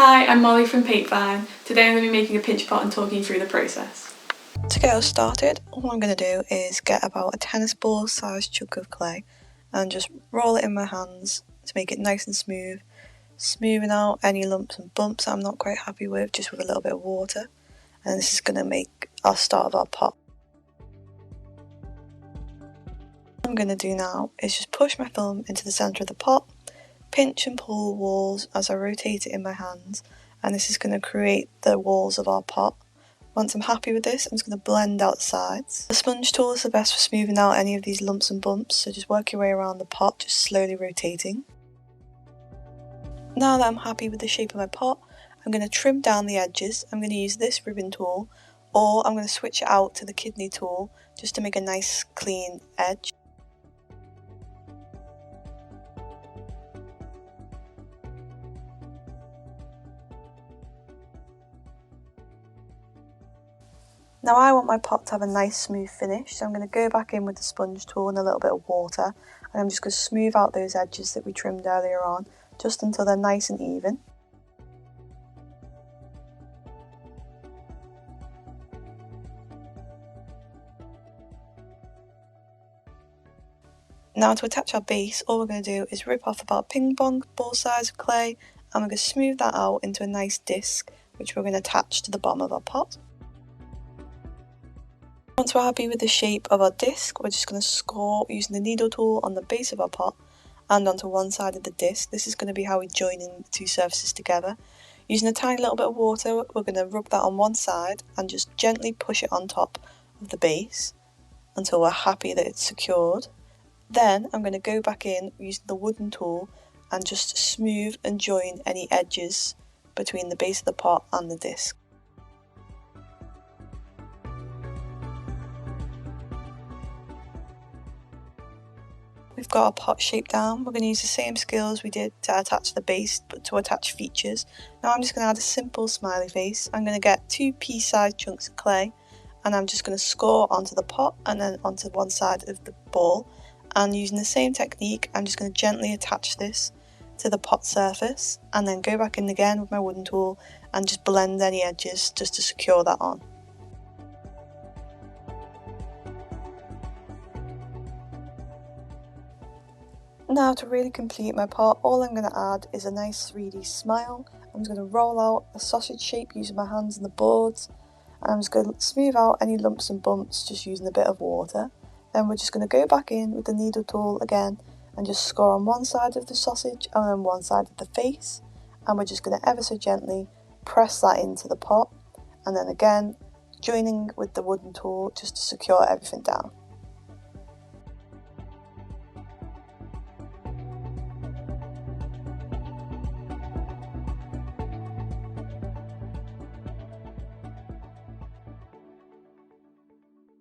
Hi, I'm Molly from Paintvine. Today I'm going to be making a pinch pot and talking you through the process. To get us started, all I'm going to do is get about a tennis ball sized chunk of clay and just roll it in my hands to make it nice and smooth, smoothing out any lumps and bumps I'm not quite happy with, just with a little bit of water. And this is going to make our start of our pot. What I'm going to do now is just push my thumb into the centre of the pot, pinch and pull the walls as I rotate it in my hands, and this is going to create the walls of our pot. Once I'm happy with this, I'm just going to blend out the sides. The sponge tool is the best for smoothing out any of these lumps and bumps, so just work your way around the pot, just slowly rotating. Now that I'm happy with the shape of my pot, I'm going to trim down the edges. I'm going to use this ribbon tool, or I'm going to switch it out to the kidney tool just to make a nice clean edge. Now I want my pot to have a nice smooth finish, so I'm going to go back in with the sponge tool and a little bit of water, and I'm just going to smooth out those edges that we trimmed earlier on, just until they're nice and even. Now to attach our base, all we're going to do is rip off about ping pong ball size of clay, and we're going to smooth that out into a nice disc, which we're going to attach to the bottom of our pot. Once we're happy with the shape of our disc, we're just going to score using the needle tool on the base of our pot and onto one side of the disc. This is going to be how we join in the two surfaces together. Using a tiny little bit of water, we're going to rub that on one side and just gently push it on top of the base until we're happy that it's secured. Then I'm going to go back in using the wooden tool and just smooth and join any edges between the base of the pot and the disc. We've got our pot shape down. We're going to use the same skills we did to attach the base, but to attach features. Now I'm just going to add a simple smiley face. I'm going to get 2 pea-sized chunks of clay, and I'm just going to score onto the pot and then onto one side of the ball. And using the same technique, I'm just going to gently attach this to the pot surface, and then go back in again with my wooden tool and just blend any edges just to secure that on. Now to really complete my pot, all I'm going to add is a nice 3D smile. I'm just going to roll out a sausage shape using my hands and the boards, and I'm just going to smooth out any lumps and bumps just using a bit of water. Then we're just going to go back in with the needle tool again and just score on one side of the sausage and then one side of the face, and we're just going to ever so gently press that into the pot, and then again joining with the wooden tool just to secure everything down.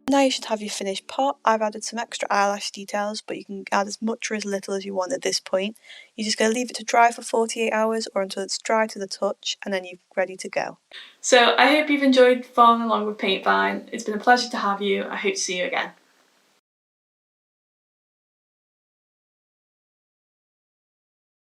Now you should have your finished pot. I've added some extra eyelash details, but you can add as much or as little as you want at this point. You're just going to leave it to dry for 48 hours or until it's dry to the touch, and then you're ready to go. So I hope you've enjoyed following along with Paintvine. It's been a pleasure to have you. I hope to see you again.